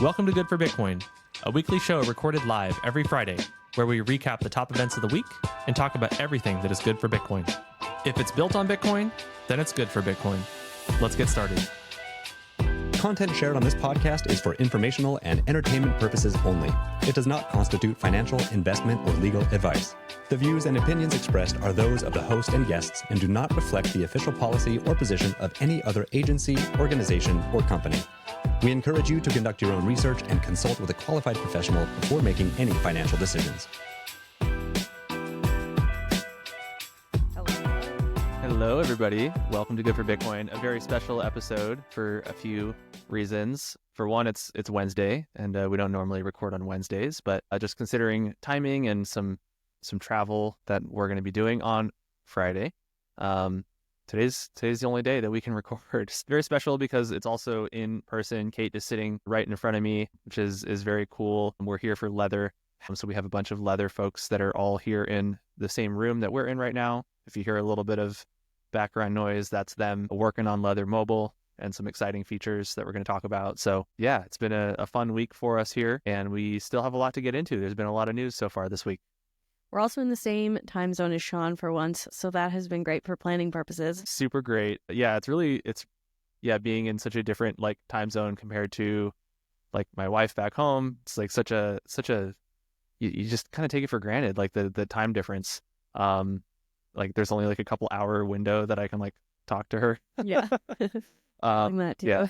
Welcome to Good for Bitcoin, a weekly show recorded live every Friday, where we recap the top events of the week and talk about everything that is good for Bitcoin. If it's built on Bitcoin, then it's good for Bitcoin. Let's get started. Content shared on this podcast is for informational and entertainment purposes only. It does not constitute financial, investment, or legal advice. The views and opinions expressed are those of the host and guests and do not reflect the official policy or position of any other agency, organization, or company. We encourage you to conduct your own research and consult with a qualified professional before making any financial decisions. Hello, everybody. Welcome to Good for Bitcoin, a very special episode for a few reasons. For one, it's Wednesday, and we don't normally record on Wednesdays, but just considering timing and some travel that we're going to be doing on Friday, today's the only day that we can record. It's very special because it's also in person. Kate is sitting right in front of me, which is very cool. We're here for leather. So we have a bunch of leather folks that are all here in the same room that we're in right now. If you hear a little bit of background noise, that's them working on Leather Mobile and some exciting features that we're going to talk about. So yeah, it's been a fun week for us here, and we still have a lot to get into. There's been a lot of news so far this week. We're also in the same time zone as Sean for once, so that has been great for planning purposes. Super great. Yeah, it's being in such a different time zone compared to my wife back home. It's such a you just kind of take it for granted, the time difference. There's only a couple hour window that I can talk to her. Yeah. That too. Yeah.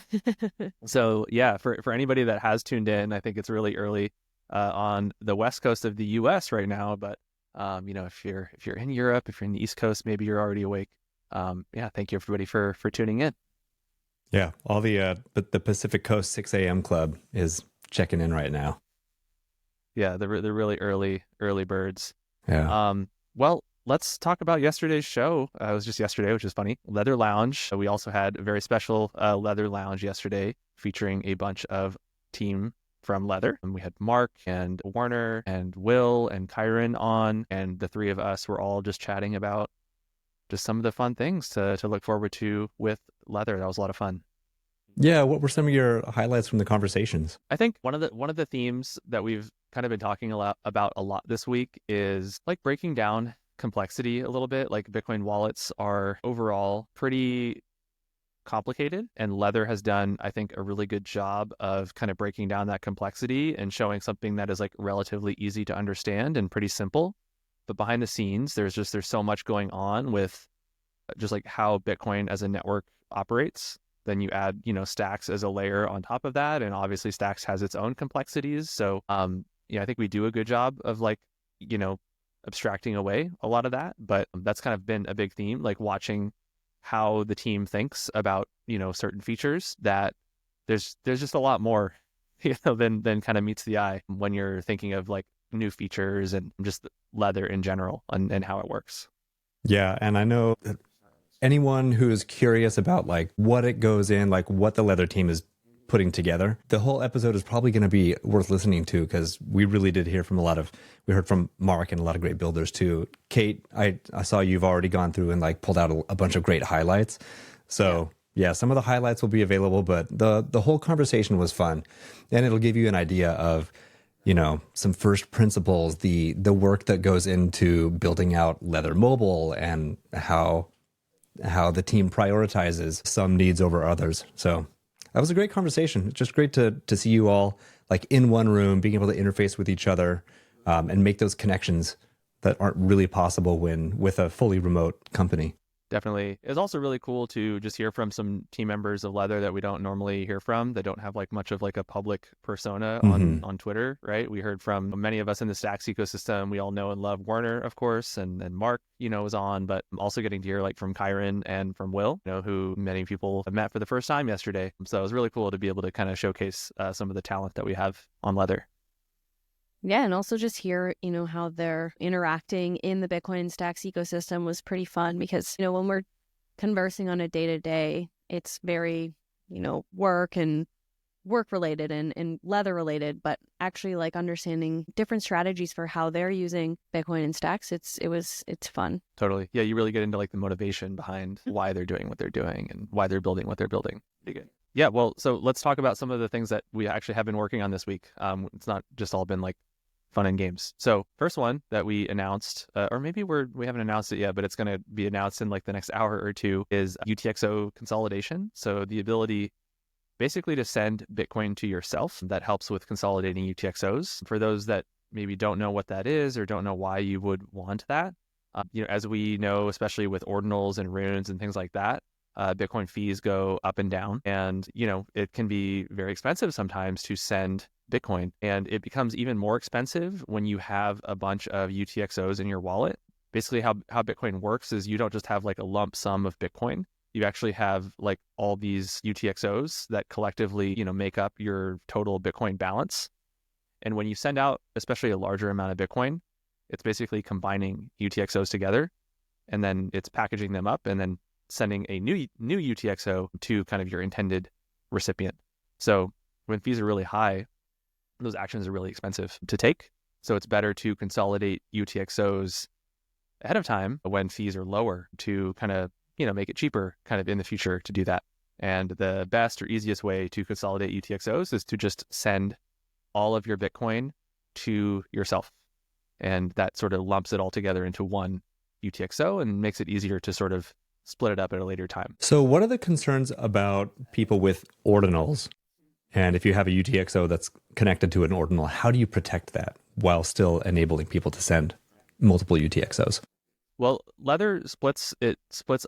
So yeah, for anybody that has tuned in, I think it's really early on the west coast of the US right now, but if you're in Europe, if you're in the East Coast, maybe you're already awake. Thank you everybody for tuning in. Yeah, all the Pacific Coast 6 a.m. club is checking in right now. Yeah, the really early birds. Yeah. Well, let's talk about yesterday's show. It was just yesterday, which is funny. Leather Lounge. We also had a very special Leather Lounge yesterday featuring a bunch of team from Leather. And we had Mark and Warner and Will and Kyron on, and the three of us were all just chatting about just some of the fun things to look forward to with Leather. That was a lot of fun. Yeah, what were some of your highlights from the conversations? I think one of the themes that we've kind of been talking about a lot this week is breaking down complexity a little bit. Bitcoin wallets are overall pretty complicated, and Leather has done, I think, a really good job of kind of breaking down that complexity and showing something that is relatively easy to understand and pretty simple. But behind the scenes, there's so much going on with just how Bitcoin as a network operates. Then you add, Stacks as a layer on top of that, and obviously Stacks has its own complexities. So, I think we do a good job of abstracting away a lot of that, but that's kind of been a big theme, watching how the team thinks about, certain features, that there's just a lot more, than kind of meets the eye when you're thinking of new features and just Leather in general and how it works. Yeah. And I know that anyone who is curious about what it goes in, what the Leather team is putting together, the whole episode is probably going to be worth listening to, because we really did hear from we heard from Mark and a lot of great builders too. Kate, I saw you've already gone through and pulled out a bunch of great highlights. So yeah, some of the highlights will be available, but the whole conversation was fun, and it'll give you an idea of, some first principles, the work that goes into building out Leather Mobile and how the team prioritizes some needs over others. So that was a great conversation. It's just great to see you all in one room, being able to interface with each other and make those connections that aren't really possible with a fully remote company. Definitely. It's also really cool to just hear from some team members of Leather that we don't normally hear from, that don't have much of a public persona on Twitter, right? We heard from many of us in the Stacks ecosystem. We all know and love Warner, of course, and Mark, was on, but also getting to hear from Kyron and from Will, who many people have met for the first time yesterday. So it was really cool to be able to kind of showcase some of the talent that we have on Leather. Yeah, and also just hear, how they're interacting in the Bitcoin and Stacks ecosystem was pretty fun, because, when we're conversing on a day-to-day, it's very, work related and Leather related, but actually understanding different strategies for how they're using Bitcoin and Stacks, it's fun. Totally. Yeah, you really get into the motivation behind why they're doing what they're doing and why they're building what they're building. Pretty good. Yeah, well, so let's talk about some of the things that we actually have been working on this week. It's not just all been like fun and games. So first one that we announced, or maybe we haven't announced it yet, but it's going to be announced in like the next hour or two, is UTXO consolidation. So the ability basically to send Bitcoin to yourself. That helps with consolidating UTXOs. For those that maybe don't know what that is or don't know why you would want that, as we know, especially with ordinals and runes and things like that, Bitcoin fees go up and down, and it can be very expensive sometimes to send Bitcoin, and it becomes even more expensive when you have a bunch of UTXOs in your wallet. Basically, how Bitcoin works is you don't just have like a lump sum of Bitcoin. You actually have like all these UTXOs that collectively, make up your total Bitcoin balance. And when you send out, especially a larger amount of Bitcoin, it's basically combining UTXOs together, and then it's packaging them up and then sending a new UTXO to kind of your intended recipient. So when fees are really high, those actions are really expensive to take. So it's better to consolidate UTXOs ahead of time when fees are lower to kind of, make it cheaper kind of in the future to do that. And the best or easiest way to consolidate UTXOs is to just send all of your Bitcoin to yourself. And that sort of lumps it all together into one UTXO and makes it easier to sort of split it up at a later time. So what are the concerns about people with ordinals? And if you have a UTXO that's connected to an ordinal, how do you protect that while still enabling people to send multiple UTXOs? Well, Ledger splits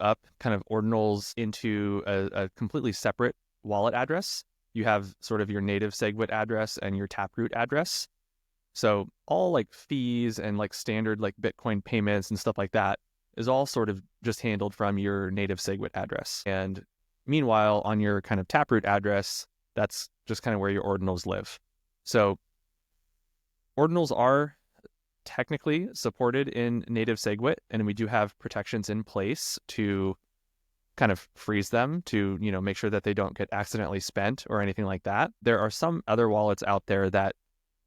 up kind of ordinals into a completely separate wallet address. You have sort of your native SegWit address and your Taproot address. So all like fees and like standard like Bitcoin payments and stuff like that is all sort of just handled from your native SegWit address. And meanwhile, on your kind of Taproot address, that's just kind of where your ordinals live. So ordinals are technically supported in native SegWit, and we do have protections in place to kind of freeze them to, make sure that they don't get accidentally spent or anything like that. There are some other wallets out there that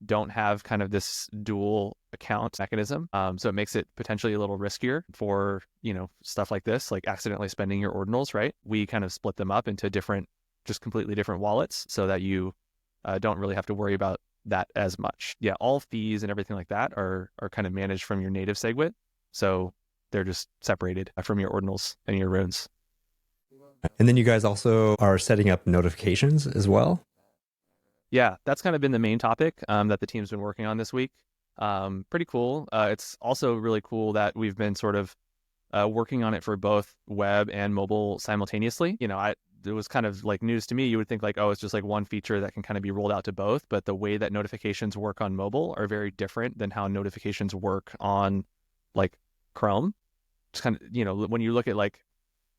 don't have kind of this dual account mechanism. So it makes it potentially a little riskier for, stuff like this, like accidentally spending your ordinals, right? We kind of split them up into just completely different wallets so that you don't really have to worry about that as much. Yeah, all fees and everything like that are kind of managed from your native SegWit. So they're just separated from your ordinals and your runes. And then you guys also are setting up notifications as well? Yeah, that's kind of been the main topic that the team's been working on this week. Pretty cool. It's also really cool that we've been sort of working on it for both web and mobile simultaneously. It was kind of like news to me. You would think like, oh, it's just like one feature that can kind of be rolled out to both. But the way that notifications work on mobile are very different than how notifications work on like Chrome. It's kind of, when you look at like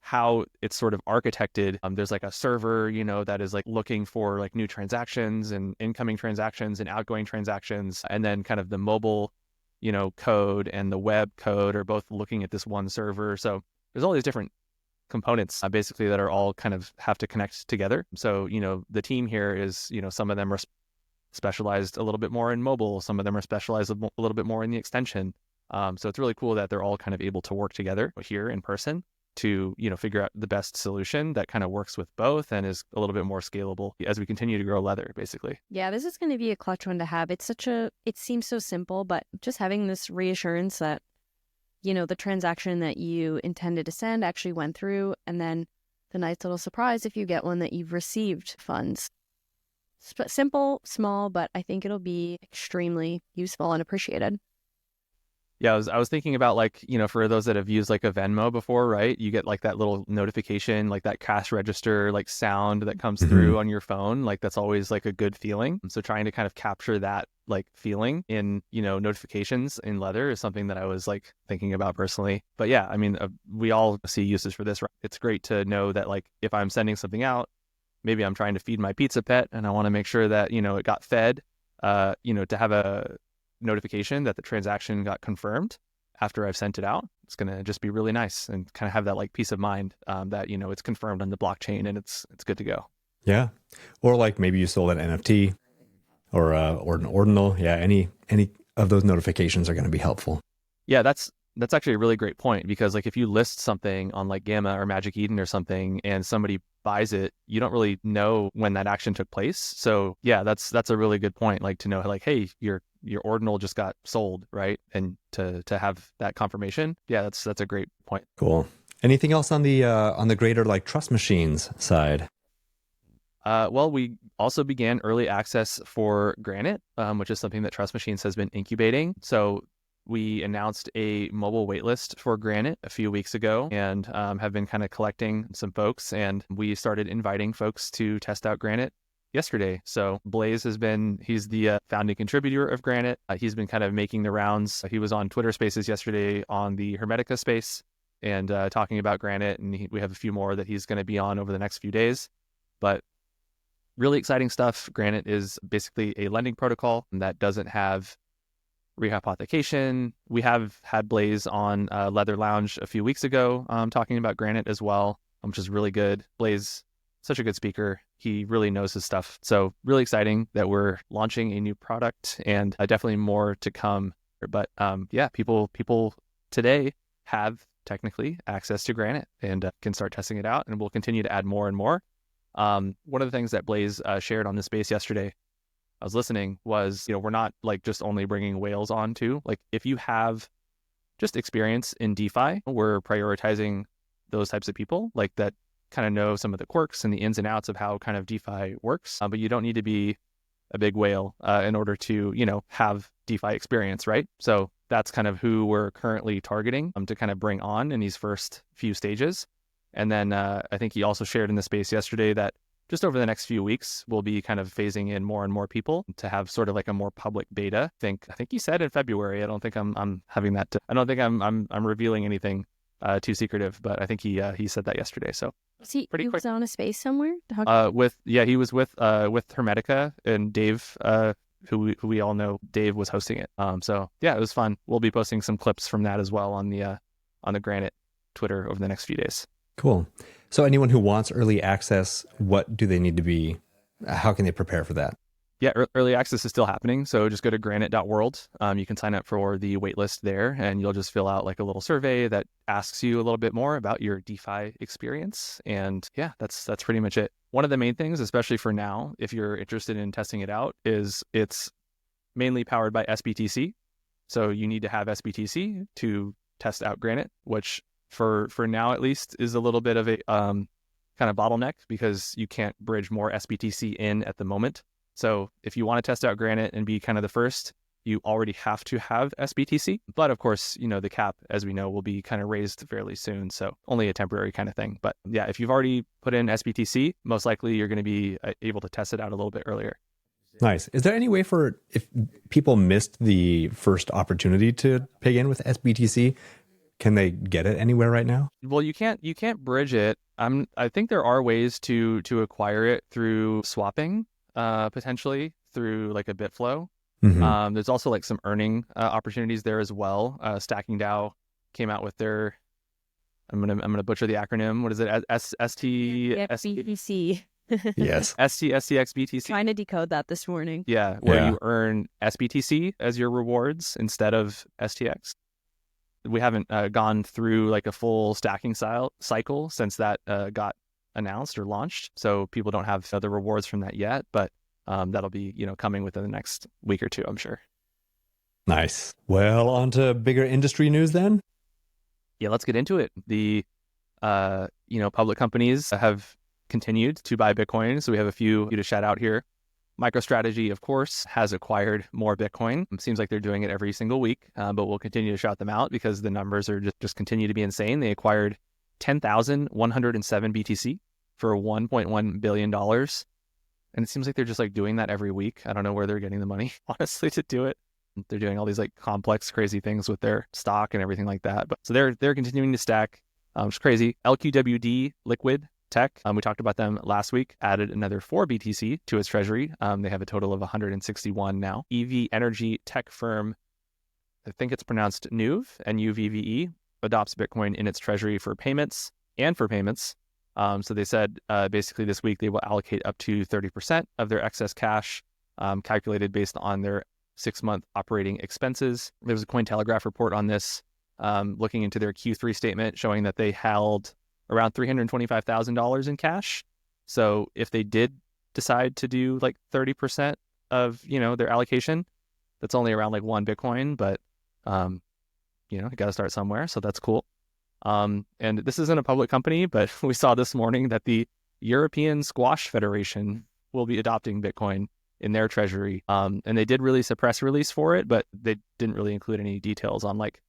how it's sort of architected, there's like a server, that is like looking for like new transactions and incoming transactions and outgoing transactions. And then kind of the mobile, code and the web code are both looking at this one server. So there's all these different components basically that are all kind of have to connect together. So, the team here is, some of them are specialized a little bit more in mobile. Some of them are specialized a little bit more in the extension. So it's really cool that they're all kind of able to work together here in person to, figure out the best solution that kind of works with both and is a little bit more scalable as we continue to grow Ledger, basically. Yeah, this is going to be a clutch one to have. It seems so simple, but just having this reassurance that, the transaction that you intended to send actually went through, and then the nice little surprise if you get one that you've received funds. Simple, small, but I think it'll be extremely useful and appreciated. Yeah, I was thinking about like, for those that have used like a Venmo before, right? You get like that little notification, like that cash register, like sound that comes through on your phone. Like that's always like a good feeling. So trying to kind of capture that like feeling in, notifications in Ledger is something that I was like thinking about personally. But yeah, I mean, we all see uses for this, right? It's great to know that like if I'm sending something out, maybe I'm trying to feed my pizza pet and I want to make sure that, it got fed, to have a notification that the transaction got confirmed after I've sent it out. It's going to just be really nice and kind of have that like peace of mind that, it's confirmed on the blockchain and it's good to go. Yeah. Or like maybe you sold an NFT or an ordinal. Yeah. Any of those notifications are going to be helpful. Yeah, that's actually a really great point, because like if you list something on like Gamma or Magic Eden or something and somebody buys it, you don't really know when that action took place. So yeah, that's a really good point. Like to know like, hey, your ordinal just got sold, right? And to have that confirmation. Yeah, that's a great point. Cool. Anything else on the greater like trust machines side? Well, we also began early access for Granite, which is something that Trust Machines has been incubating. So we announced a mobile waitlist for Granite a few weeks ago and have been kind of collecting some folks. And we started inviting folks to test out Granite yesterday. So Blaze he's the founding contributor of Granite. He's been kind of making the rounds. He was on Twitter Spaces yesterday on the Hermetica space and talking about Granite. And we have a few more that he's going to be on over the next few days. But really exciting stuff. Granite is basically a lending protocol that doesn't have rehypothecation. We have had Blaze on Leather Lounge a few weeks ago talking about Granite as well, which is really good. Blaze, such a good speaker. He really knows his stuff. So really exciting that we're launching a new product and definitely more to come. But yeah, people today have technically access to Granite and can start testing it out, and we'll continue to add more and more. One of the things that Blaze shared on the space yesterday, I was listening, was, we're not like just only bringing whales on too. Like if you have just experience in DeFi, we're prioritizing those types of people like that kind of know some of the quirks and the ins and outs of how kind of DeFi works. But you don't need to be a big whale in order to, have DeFi experience, right? So that's kind of who we're currently targeting to kind of bring on in these first few stages. And then I think he also shared in the space yesterday that just over the next few weeks, we'll be kind of phasing in more and more people to have sort of like a more public beta. I think he said in February. I don't think I'm having that. I don't think I'm revealing anything too secretive, but I think he said that yesterday. So he pretty quick. Was on a space somewhere? He was with Hermetica and Dave, who we all know. Dave was hosting it. So yeah, it was fun. We'll be posting some clips from that as well on the Granite Twitter over the next few days. Cool. So anyone who wants early access, what do they need to be? How can they prepare for that? Yeah, early access is still happening. So just go to granite.world. You can sign up for the waitlist there, and you'll just fill out like a little survey that asks you a little bit more about your DeFi experience. And yeah, that's pretty much it. One of the main things, especially for now, if you're interested in testing it out, is it's mainly powered by SBTC. So you need to have SBTC to test out Granite, which for now at least is a little bit of a kind of bottleneck because you can't bridge more SBTC in at the moment. So if you want to test out Granite and be kind of the first, you already have to have SBTC. But of course, the cap, as we know, will be kind of raised fairly soon. So only a temporary kind of thing. But yeah, if you've already put in SBTC, most likely you're going to be able to test it out a little bit earlier. Nice. Is there any way for, if people missed the first opportunity to pay in with SBTC, can they get it anywhere right now? Well, you can't bridge it. I think there are ways to acquire it through swapping, potentially through like a Bitflow. Mm-hmm. There's also like some earning opportunities there as well. Stacking DAO came out with their, I'm gonna butcher the acronym. What is it? STBTC. Yes. STXBTC. Trying to decode that this morning. Yeah, where you earn SBTC as your rewards instead of STX. We haven't gone through like a full stacking cycle since that got announced or launched. So people don't have the rewards from that yet, but that'll be, coming within the next week or two, I'm sure. Nice. Well, on to bigger industry news then. Yeah, let's get into it. The, public companies have continued to buy Bitcoin. So we have a few to shout out here. MicroStrategy, of course, has acquired more Bitcoin. It seems like they're doing it every single week, but we'll continue to shout them out because the numbers are just continue to be insane. They acquired 10,107 BTC for $1.1 billion. And it seems like they're just like doing that every week. I don't know where they're getting the money, honestly, to do it. They're doing all these like complex, crazy things with their stock and everything like that. But so they're continuing to stack. It's crazy. LQWD Liquid Tech, we talked about them last week, added another 4 BTC to its treasury. They have a total of 161 now. EV energy tech firm, I think it's pronounced NUVE, NUVVE, adopts Bitcoin in its treasury for payments. So they said basically this week they will allocate up to 30% of their excess cash, calculated based on their 6-month operating expenses. There was a Cointelegraph report on this, looking into their Q3 statement showing that they held around $325,000 in cash So if they did decide to do like 30% of, their allocation, that's only around like 1 Bitcoin, but, you got to start somewhere. So that's cool. And this isn't a public company, but we saw this morning that the European Squash Federation will be adopting Bitcoin in their treasury. And they did release a press release for it, but they didn't really include any details on like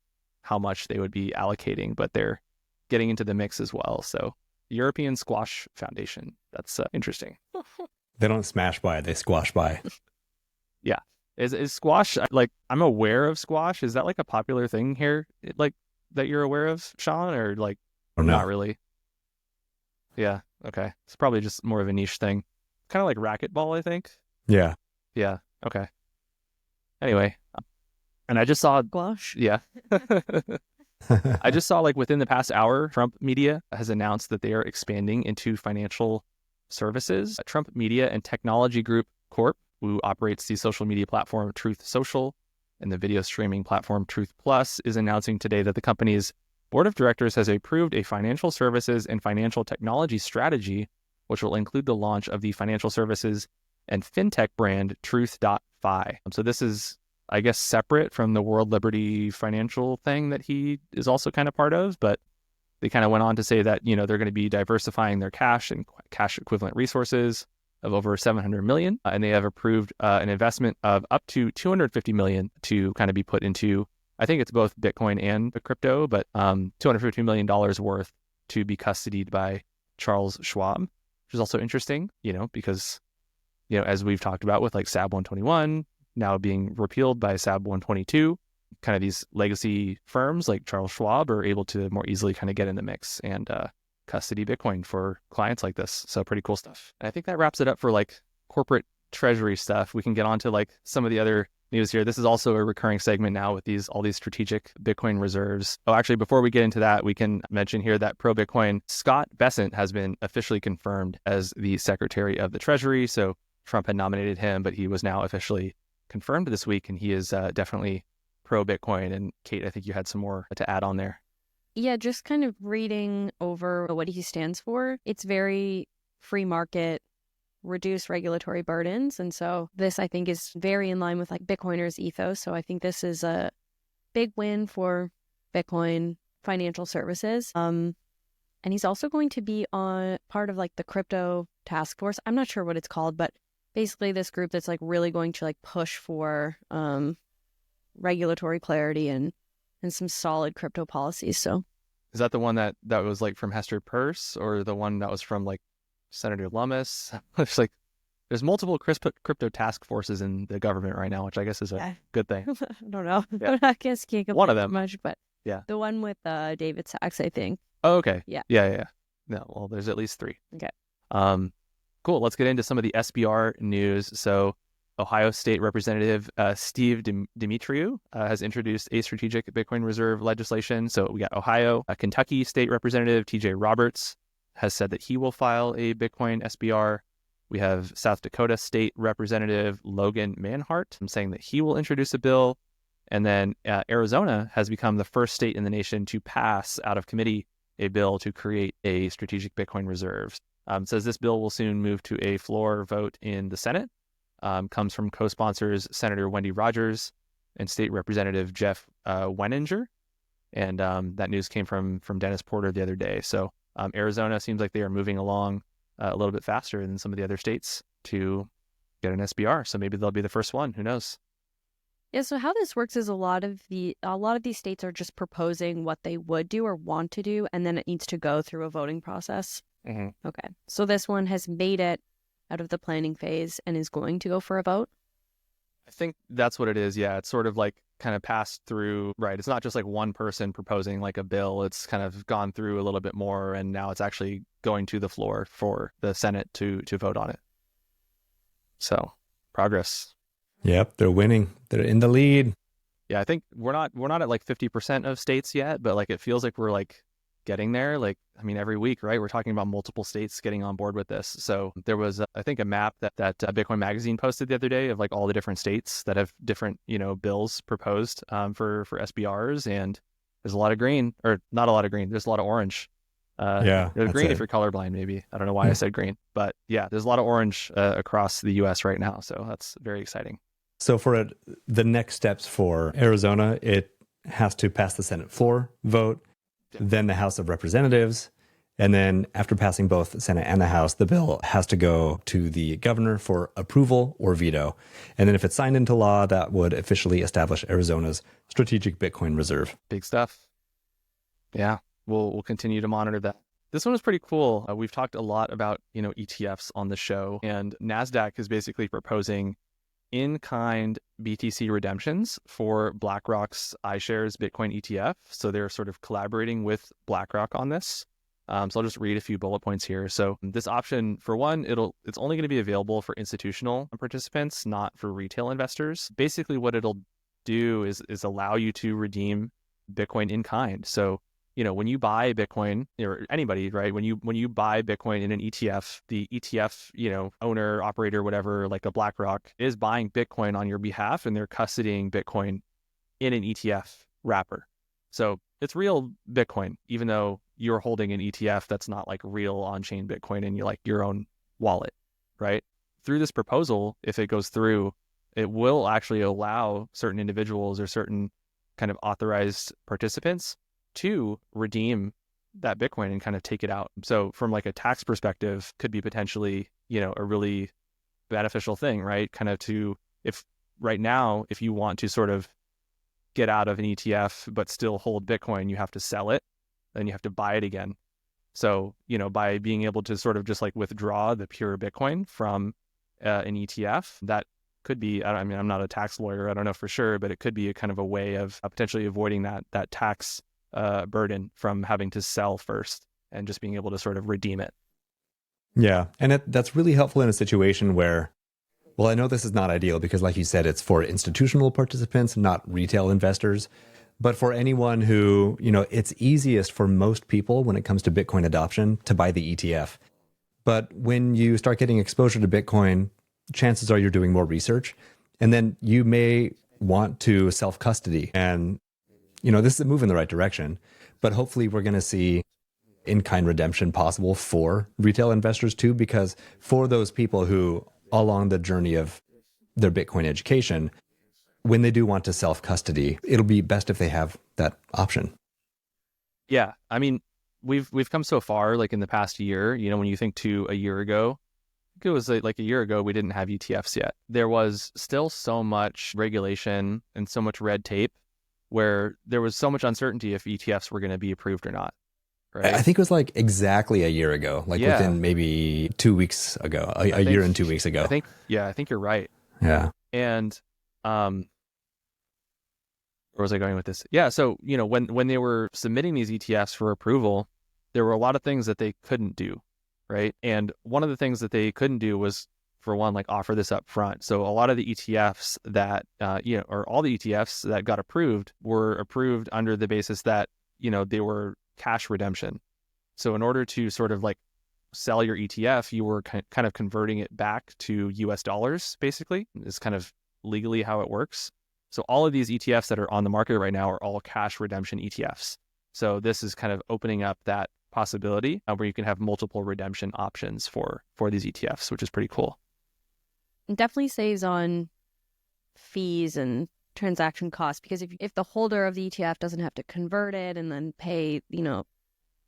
how much they would be allocating, but they're getting into the mix as well. So European Squash Foundation, that's interesting. They don't smash by, they squash by. Yeah. Is squash, like, I'm aware of squash. Is that like a popular thing here, like that you're aware of, Sean, or like not really? Yeah. Okay. It's probably just more of a niche thing. Kind of like racquetball, I think. Yeah. Yeah. Okay. Anyway, and I just saw Squash. Yeah. I just saw like within the past hour, Trump Media has announced that they are expanding into financial services. Trump Media and Technology Group Corp, who operates the social media platform Truth Social and the video streaming platform Truth Plus, is announcing today that the company's board of directors has approved a financial services and financial technology strategy, which will include the launch of the financial services and fintech brand Truth.fi. So this is, I guess, separate from the World Liberty Financial thing that he is also kind of part of, but they kind of went on to say that, they're going to be diversifying their cash and cash equivalent resources of over 700 million. And they have approved an investment of up to 250 million to kind of be put into, I think it's both Bitcoin and the crypto, but $250 million worth to be custodied by Charles Schwab, which is also interesting, because, as we've talked about with like SAB 121, now being repealed by SAB 122, kind of these legacy firms like Charles Schwab are able to more easily kind of get in the mix and custody Bitcoin for clients like this. So pretty cool stuff. And I think that wraps it up for like corporate treasury stuff. We can get on to like some of the other news here. This is also a recurring segment now with all these strategic Bitcoin reserves. Oh, actually, before we get into that, we can mention here that pro Bitcoin Scott Bessent has been officially confirmed as the Secretary of the Treasury. So Trump had nominated him, but he was now officially confirmed this week, and he is definitely pro Bitcoin. And Kate, I think you had some more to add on there. Yeah, just kind of reading over what he stands for. It's very free market, reduce regulatory burdens. And so this, I think, is very in line with like Bitcoiners' ethos. So I think this is a big win for Bitcoin financial services. And he's also going to be on part of like the crypto task force. I'm not sure what it's called, but basically this group that's like really going to like push for regulatory clarity and some solid crypto policies. So is that the one that was like from Hester Peirce, or the one that was from like Senator Lummis? It's like there's multiple crypto task forces in the government right now, which I guess is a good thing. I don't know. Yeah. I guess can't one of them much, but yeah, the one with David Sachs, I think. Oh, okay. Yeah. No, well, there's at least 3. Okay. Cool. Let's get into some of the SBR news. So Ohio State Representative Steve Demetriou has introduced a strategic Bitcoin reserve legislation. So we got Ohio. Kentucky State Representative TJ Roberts has said that he will file a Bitcoin SBR. We have South Dakota State Representative Logan Manhart saying that he will introduce a bill. And then Arizona has become the first state in the nation to pass out of committee a bill to create a strategic Bitcoin reserve. Says this bill will soon move to a floor vote in the Senate. Comes from co-sponsors Senator Wendy Rogers and State Representative Jeff Wenninger. And that news came from Dennis Porter the other day. So Arizona seems like they are moving along a little bit faster than some of the other states to get an SBR. So maybe they'll be the first one. Who knows? Yeah, so how this works is a lot of these states are just proposing what they would do or want to do, and then it needs to go through a voting process. Mm-hmm. Okay. So this one has made it out of the planning phase and is going to go for a vote? I think that's what it is. Yeah, it's sort of like kind of passed through, right? It's not just like one person proposing like a bill. It's kind of gone through a little bit more, and now it's actually going to the floor for the Senate to vote on it. So progress. Yep, they're winning. They're in the lead. Yeah, I think we're not at like 50% of states yet, but like it feels like we're like getting there. Like, I mean, every week, right? We're talking about multiple states getting on board with this. So there was, I think, a map that Bitcoin Magazine posted the other day of like all the different states that have different, bills proposed for SBRs. And there's a lot of green, or not a lot of green. There's a lot of orange. Yeah, that's green if it. you're colorblind, maybe. I don't know why I said green, but yeah, there's a lot of orange across the US right now. So that's very exciting. So the next steps for Arizona, it has to pass the Senate floor vote, then the House of Representatives. And then after passing both the Senate and the House, the bill has to go to the governor for approval or veto. And then if it's signed into law, that would officially establish Arizona's strategic Bitcoin reserve. Big stuff. Yeah, we'll continue to monitor that. This one was pretty cool. We've talked a lot about, ETFs on the show, and NASDAQ is basically proposing in-kind BTC redemptions for BlackRock's iShares Bitcoin ETF. So they're sort of collaborating with BlackRock on this. So I'll just read a few bullet points here. So this option, for one, it's only going to be available for institutional participants, not for retail investors. Basically, what it'll do is allow you to redeem Bitcoin in kind. So when you buy Bitcoin, or anybody, right? When you buy Bitcoin in an ETF, the ETF, owner, operator, whatever, like a BlackRock, is buying Bitcoin on your behalf, and they're custodying Bitcoin in an ETF wrapper. So it's real Bitcoin, even though you're holding an ETF that's not like real on-chain Bitcoin in your own wallet, right? Through this proposal, if it goes through, it will actually allow certain individuals or certain kind of authorized participants to redeem that Bitcoin and kind of take it out. So from like a tax perspective, could be potentially, a really beneficial thing, right? Kind of if right now, if you want to sort of get out of an ETF, but still hold Bitcoin, you have to sell it, then you have to buy it again. So, by being able to sort of just like withdraw the pure Bitcoin from an ETF, that could be, I'm not a tax lawyer, I don't know for sure, but it could be a kind of a way of potentially avoiding that tax burden from having to sell first and just being able to sort of redeem it. Yeah. And that's really helpful in a situation where, well, I know this is not ideal because, like you said, it's for institutional participants, not retail investors. But for anyone who, it's easiest for most people when it comes to Bitcoin adoption to buy the ETF. But when you start getting exposure to Bitcoin, chances are you're doing more research. And then you may want to self-custody. And, this is a move in the right direction. But hopefully we're going to see in-kind redemption possible for retail investors too, because for those people who, along the journey of their Bitcoin education, when they do want to self-custody, it'll be best if they have that option. Yeah. I mean, we've come so far, like in the past year, when you think to a year ago, I think it was like a year ago, we didn't have ETFs yet. There was still so much regulation and so much red tape where there was so much uncertainty if ETFs were going to be approved or not. Right? I think it was like exactly a year ago, within maybe 2 weeks ago, a year and 2 weeks ago. I think you're right. Yeah. And, where was I going with this? Yeah. So, when they were submitting these ETFs for approval, there were a lot of things that they couldn't do. Right. And one of the things that they couldn't do was, for one, like offer this up front. So a lot of the ETFs that, or all the ETFs that got approved were approved under the basis that, they were cash redemption. So in order to sort of like sell your ETF, you were kind of converting it back to US dollars, basically, is kind of legally how it works. So all of these ETFs that are on the market right now are all cash redemption ETFs. So this is kind of opening up that possibility where you can have multiple redemption options for these ETFs, which is pretty cool. It definitely saves on fees and transaction costs, because if the holder of the ETF doesn't have to convert it and then pay,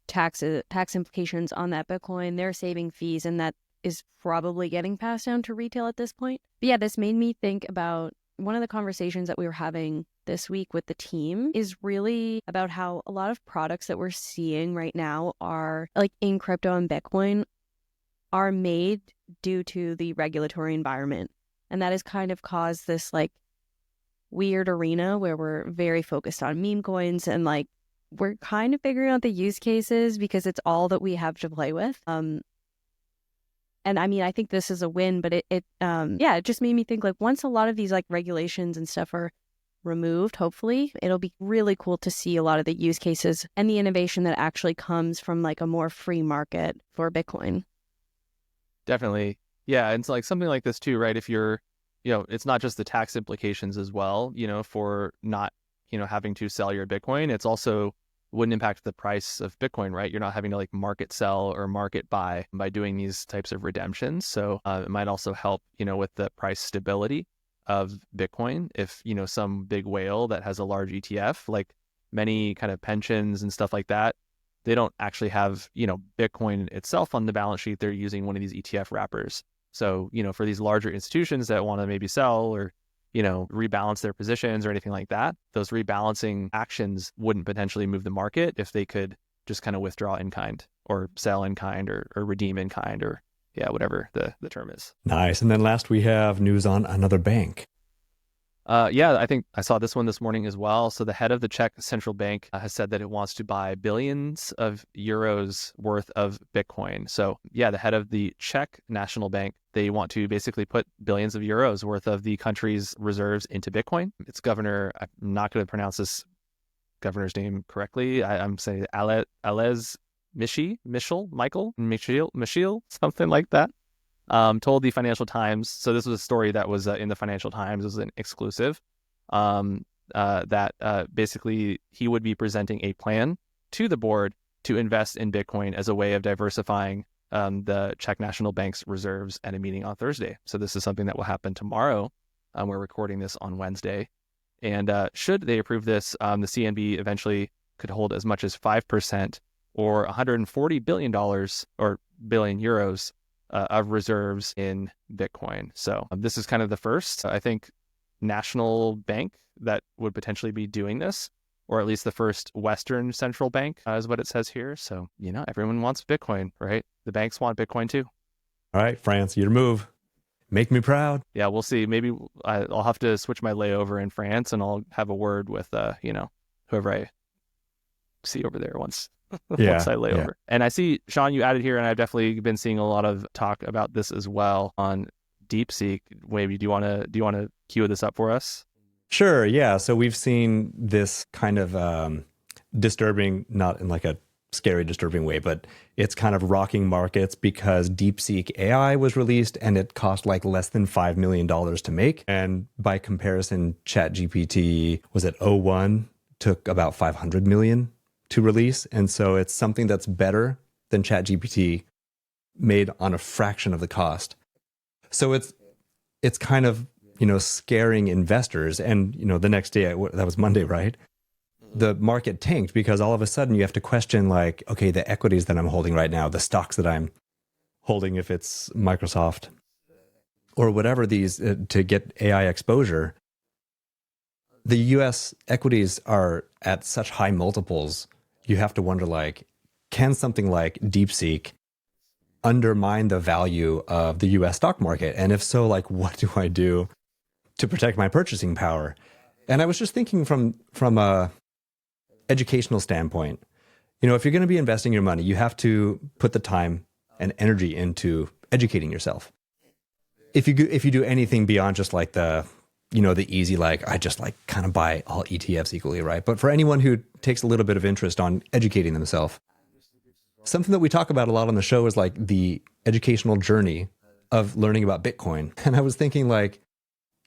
tax implications on that Bitcoin, they're saving fees, and that is probably getting passed down to retail at this point. But yeah, this made me think about one of the conversations that we were having this week with the team is really about how a lot of products that we're seeing right now are like in crypto and Bitcoin are made due to the regulatory environment. And that has kind of caused this like weird arena where we're very focused on meme coins, and like we're kind of figuring out the use cases because it's all that we have to play with. And I mean, I think this is a win, but it just made me think like once a lot of these like regulations and stuff are removed, hopefully it'll be really cool to see a lot of the use cases and the innovation that actually comes from like a more free market for Bitcoin. Definitely. Yeah. And it's like something like this too, right? If you're, it's not just the tax implications as well, for not, having to sell your Bitcoin. It's also wouldn't impact the price of Bitcoin, right? You're not having to like market sell or market buy by doing these types of redemptions. So it might also help, with the price stability of Bitcoin. If, some big whale that has a large ETF, like many kind of pensions and stuff like that, they don't actually have, Bitcoin itself on the balance sheet. They're using one of these ETF wrappers. So, for these larger institutions that want to maybe sell or, rebalance their positions or anything like that, those rebalancing actions wouldn't potentially move the market if they could just kind of withdraw in kind or sell in kind or redeem in kind or whatever the term is. Nice. And then last we have news on another bank. I think I saw this one this morning as well. So the head of the Czech Central Bank has said that it wants to buy billions of euros worth of Bitcoin. So the head of the Czech National Bank, they want to basically put billions of euros worth of the country's reserves into Bitcoin. Its governor, I'm not going to pronounce this governor's name correctly. I'm saying Alez Michel, something like that. Told the Financial Times, so this was a story that was in the Financial Times, it was an exclusive, that basically he would be presenting a plan to the board to invest in Bitcoin as a way of diversifying the Czech National Bank's reserves at a meeting on Thursday. So this is something that will happen tomorrow. We're recording this on Wednesday. And should they approve this, the CNB eventually could hold as much as 5% or $140 billion or billion euros of reserves in Bitcoin. So this is kind of the first, I think, national bank that would potentially be doing this, or at least the first Western central bank is what it says here. So, everyone wants Bitcoin, right? The banks want Bitcoin too. All right, France, your move. Make me proud. Yeah, we'll see. Maybe I'll have to switch my layover in France and I'll have a word with, whoever I see over there once I lay over. And I see, Sean, you added here, and I've definitely been seeing a lot of talk about this as well on DeepSeek. Maybe do you want to cue this up for us? Sure. Yeah. So we've seen this kind of disturbing, not in like a scary, disturbing way, but it's kind of rocking markets because DeepSeek AI was released and it cost like less than $5 million to make. And by comparison, ChatGPT was at O1 took about 500 million to release. And so it's something that's better than ChatGPT made on a fraction of the cost. So it's kind of, scaring investors. And, the next day, that was Monday, right? The market tanked because all of a sudden you have to question like, okay, the equities that I'm holding right now, the stocks that I'm holding, if it's Microsoft or whatever these to get AI exposure, the US equities are at such high multiples. You have to wonder like, can something like DeepSeek undermine the value of the US stock market? And if so, like, what do I do to protect my purchasing power? And I was just thinking from a educational standpoint, if you're going to be investing your money, you have to put the time and energy into educating yourself. If you do anything beyond just like the easy, like I just like kind of buy all ETFs equally, right? But for anyone who takes a little bit of interest on educating themselves, something that we talk about a lot on the show is like the educational journey of learning about Bitcoin. And I was thinking like,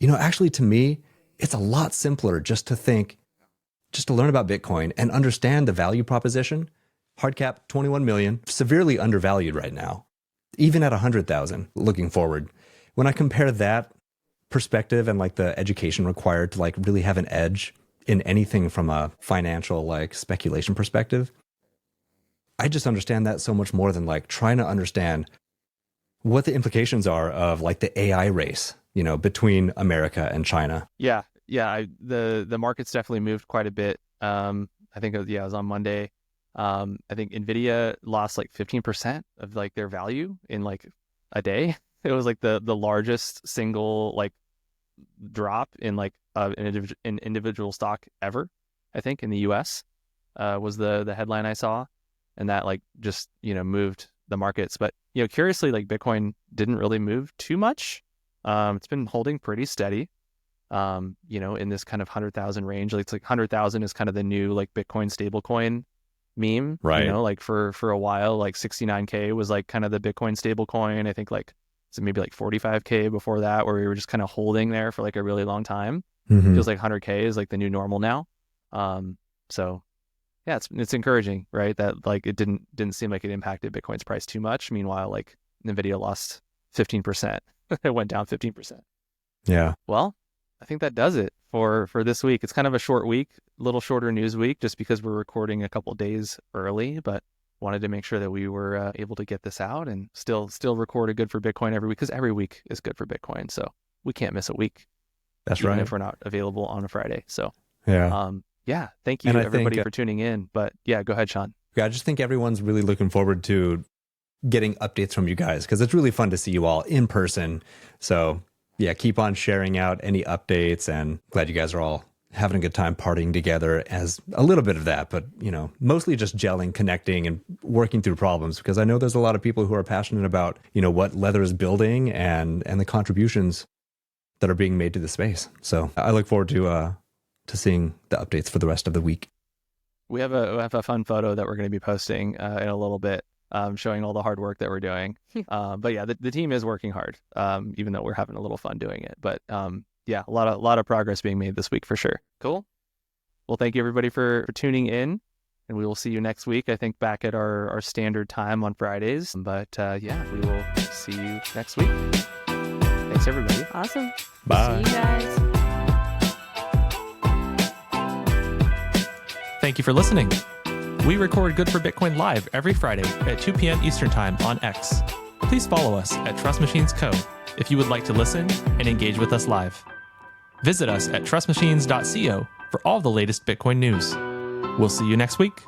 actually to me, it's a lot simpler just to learn about Bitcoin and understand the value proposition. Hard cap, 21 million, severely undervalued right now, even at 100,000 looking forward. When I compare that perspective and like the education required to like really have an edge in anything from a financial like speculation perspective, I just understand that so much more than like trying to understand what the implications are of like the AI race, between America and China. Yeah. The market's definitely moved quite a bit. I think it was on Monday. I think Nvidia lost like 15% of like their value in like a day. It was like the largest single like drop in like an individual stock ever, I think, in the US was the headline I saw. And that like just, moved the markets. But, curiously, like Bitcoin didn't really move too much. It's been holding pretty steady, in this kind of 100,000 range. Like, it's like 100,000 is kind of the new like Bitcoin stablecoin meme, right? Like for a while, like 69K was like kind of the Bitcoin stablecoin. I think like, so maybe like 45K before that, where we were just kind of holding there for like a really long time. Mm-hmm. Feels like 100K is like the new normal now. So yeah, it's encouraging, right? That like it didn't seem like it impacted Bitcoin's price too much. Meanwhile, like Nvidia lost 15%. It went down 15%. Yeah. Well, I think that does it for this week. It's kind of a short week, a little shorter news week, just because we're recording a couple days early, but wanted to make sure that we were able to get this out and still record a good for Bitcoin every week, because every week is good for Bitcoin. So we can't miss a week. That's even right. if we're not available on a Friday. So Yeah. yeah, thank you everybody for tuning in. But yeah, go ahead, Sean. Yeah, I just think everyone's really looking forward to getting updates from you guys, because it's really fun to see you all in person. So yeah, keep on sharing out any updates, and glad you guys are all having a good time partying together as a little bit of that, but mostly just gelling, connecting, and working through problems, because I know there's a lot of people who are passionate about, what Leather is building and the contributions that are being made to the space. So I look forward to seeing the updates for the rest of the week. We have a fun photo that we're going to be posting in a little bit, showing all the hard work that we're doing. But yeah, the team is working hard, even though we're having a little fun doing it. But yeah, a lot of progress being made this week for sure. Cool. Well, thank you everybody for tuning in, and we will see you next week. I think back at our standard time on Fridays. But yeah, we will see you next week. Thanks everybody. Awesome. Bye. See you guys. Thank you for listening. We record Good for Bitcoin live every Friday at 2 p.m. Eastern Time on X. Please follow us at Trust Machines Co. if you would like to listen and engage with us live. Visit us at trustmachines.co for all the latest Bitcoin news. We'll see you next week.